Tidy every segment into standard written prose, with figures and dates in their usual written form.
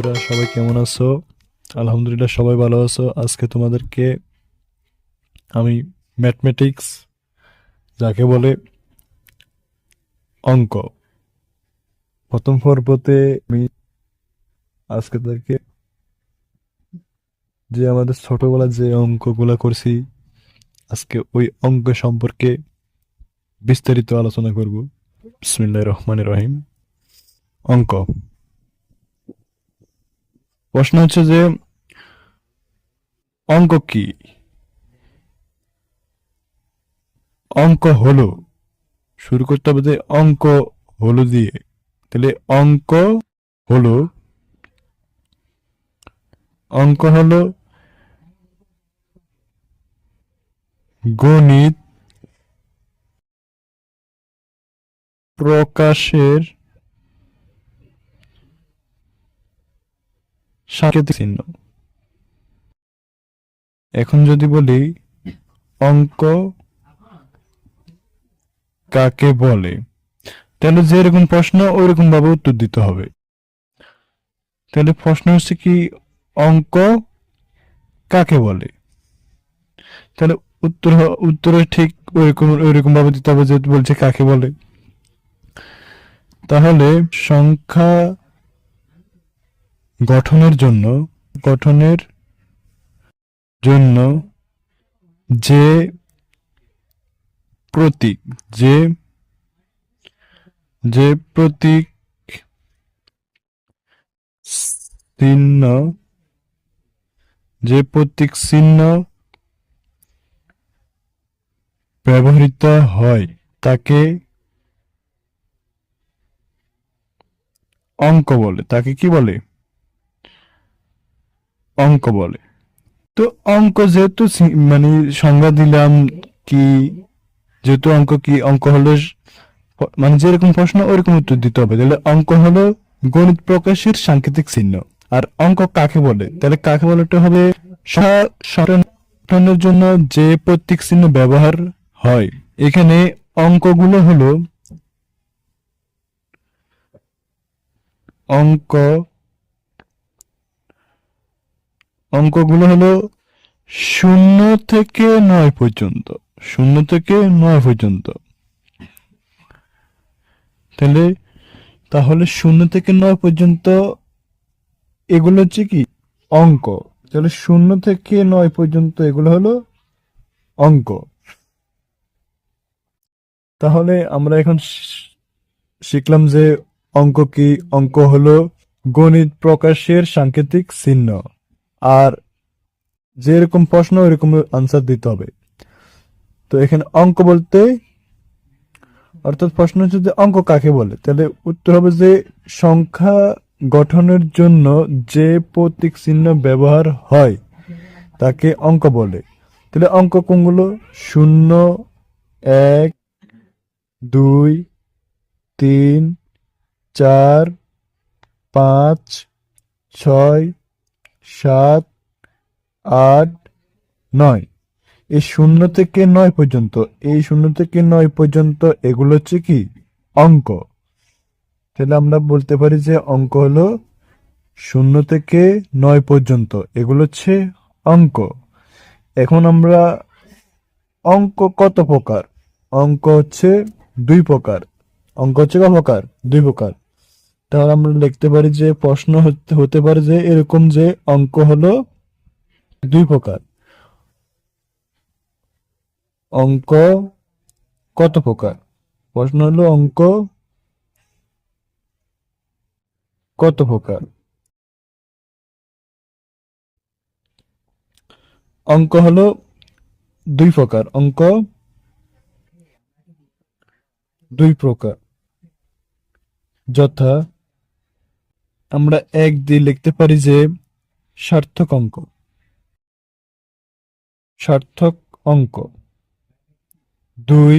বন্ধুরা, সবাই কেমন আছো? আলহামদুলিল্লাহ সবাই ভালো আছো। আজকে তোমাদেরকে আমি ম্যাথমেটিক্স, যাকে বলে অঙ্ক, প্রথম পর্বতে আমি আজকে তাদেরকে যে আমাদের ছোটবেলায় যে অঙ্কগুলা করছি, আজকে ওই অঙ্ক সম্পর্কে বিস্তারিত আলোচনা করব। বিসমিল্লাহির রহমানির রহিম। অঙ্ক প্রশ্ন হচ্ছে যে অঙ্ক কি? অঙ্ক হলো, শুরু করতে হবে যে অঙ্ক হলো দিয়ে। তাহলে হলো অঙ্ক হলো গণিত প্রকাশের সাংকেতিক চিহ্ন। এখন যদি বলি অঙ্ক কাকে বলে, তাহলে যেরকম প্রশ্ন ওইরকম ভাবে উত্তর দিতে হবে। তাহলে প্রশ্ন হচ্ছে কি, অঙ্ক কাকে বলে? তাহলে উত্তরে ঠিক ওইরকম ওইরকম ভাবে দিতে হবে, যেহেতু বলছে কাকে বলে। তাহলে সংখ্যা গঠনের জন্য গঠনের জন্য যে প্রতীক যে যে প্রতীক চিহ্ন যে প্রতীক চিহ্ন ব্যবহৃত হয় তাকে অঙ্ক বলে। তাকে কি বলে? অঙ্ক বলে। তো অঙ্ক যেহেতু মানে সংজ্ঞা দিলাম কি, যেহেতু অঙ্ক কি, অঙ্ক হলো মানে যেরকম প্রশ্ন ওরকম উত্তর দিতে হবে। তাহলে অঙ্ক হলো গণিত প্রকাশের সাংকেতিক চিহ্ন। আর অঙ্ক কাকে বলে, তাহলে কাকে বলতে হবে সমাধানের জন্য যে প্রতীক চিহ্ন ব্যবহার হয়। এখানে অঙ্কগুলো হলো অঙ্ক অঙ্কগুলো হলো 0 থেকে 9 পর্যন্ত। 0 থেকে 9 পর্যন্ত। তাহলে তাহলে 0 থেকে 9 পর্যন্ত এগুলো হচ্ছে কি অঙ্ক। তাহলে 0 থেকে 9 পর্যন্ত এগুলো হলো অঙ্ক। তাহলে আমরা এখন শিখলাম যে অঙ্ক কি। অঙ্ক হলো গণিত প্রকাশের সাংকেতিক চিহ্ন। আর যেরকম প্রশ্ন ওইরকম আনসার দিতে হবে। তো এখানে অঙ্ক বলতে অর্থাৎ প্রশ্ন হচ্ছে যে অঙ্ক কাকে বলে, তাহলে উত্তর হবে যে সংখ্যা গঠনের জন্য যে প্রতীক চিহ্ন ব্যবহার হয় তাকে অঙ্ক বলে। তাহলে অঙ্ক কোনগুলো? 0, 1, 2, 3, 4, 5, 6, 7, 8, 9। এই 0 থেকে 9 পর্যন্ত, এই 0 থেকে 9 পর্যন্ত এগুলো হচ্ছে কি অঙ্ক। তাহলে আমরা বলতে পারি যে অঙ্ক হলো 0 থেকে 9 পর্যন্ত এগুলো হচ্ছে অঙ্ক। এখন আমরা অঙ্ক কত প্রকার? অঙ্ক হচ্ছে 2 প্রকার। অঙ্ক হচ্ছে কত প্রকার? 2 প্রকার। তাহলে আমরা লিখতে পারি যে প্রশ্ন হতে পারে যে এরকম যে অঙ্ক হলো 2 প্রকার। অঙ্ক কত প্রকার? প্রশ্ন হলো অঙ্ক কত প্রকার? অঙ্ক হলো 2 প্রকার। অঙ্ক 2 প্রকার, যথা আমরা 1 দিয়ে লিখতে পারি যে সার্থক অঙ্ক। সার্থক অঙ্ক। 2,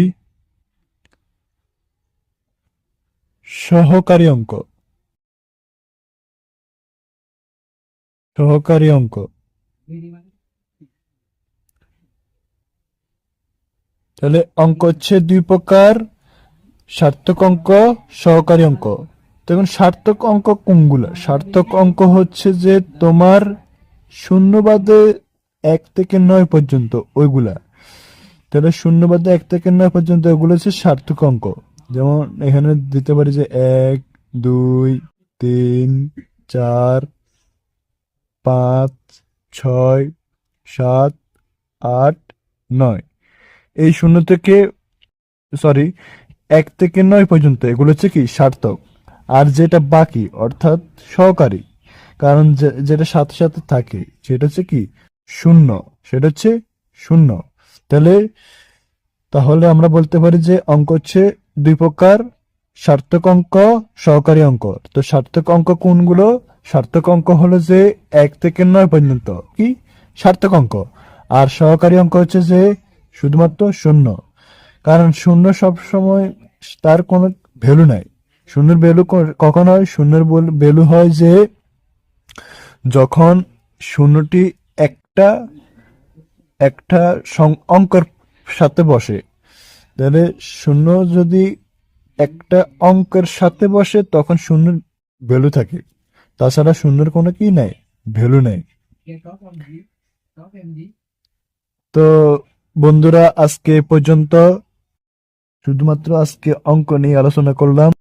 সহকারী অঙ্ক। সহকারী অঙ্ক। তাহলে অঙ্ক হচ্ছে 2 প্রকার: সার্থক অঙ্ক, সহকারী অঙ্ক। তখন সার্থক অঙ্ক কোনগুলা? সার্থক অঙ্ক হচ্ছে যে তোমার শূন্য বাদে 1 থেকে 9 পর্যন্ত ওইগুলা। তাহলে শূন্য বাদে 1 থেকে 9 পর্যন্ত ওগুলো হচ্ছে সার্থক অঙ্ক। যেমন এখানে দিতে পারি যে 1, 2, 3, 4, 5, 6, 7, 8, 9। এই শূন্য থেকে সরি 1 থেকে 9 পর্যন্ত এগুলো হচ্ছে কি সার্থক। আর যেটা বাকি অর্থাৎ সহকারী, কারণ যেটা সাথে সাথে থাকে সেটা হচ্ছে কি শূন্য, সেটা হচ্ছে শূন্য। তাহলে তাহলে আমরা বলতে পারি যে অঙ্ক হচ্ছে দুই প্রকার, সার্থক অঙ্ক, সহকারী অঙ্ক। তো সার্থক অঙ্ক কোনগুলো? সার্থক অঙ্ক হলো যে 1 থেকে 9 পর্যন্ত কি সার্থক অঙ্ক। আর সহকারী অঙ্ক হচ্ছে যে শুধুমাত্র শূন্য, কারণ শূন্য সব সময় তার কোনো ভ্যালু নাই। শূন্যের ভ্যালু কখন হয়? শূন্যের ভ্যালু হয় যে যখন শূন্যটি একটা একটা অঙ্কের সাথে বসে। তাহলে শূন্য যদি একটা অঙ্কের সাথে বসে তখন শূন্যের ভ্যালু থাকে, তাছাড়া শূন্যের কোনো কি নাই, ভ্যালু নেই। তো বন্ধুরা, আজকে এ পর্যন্ত শুধুমাত্র আজকে অঙ্ক নিয়ে আলোচনা করলাম।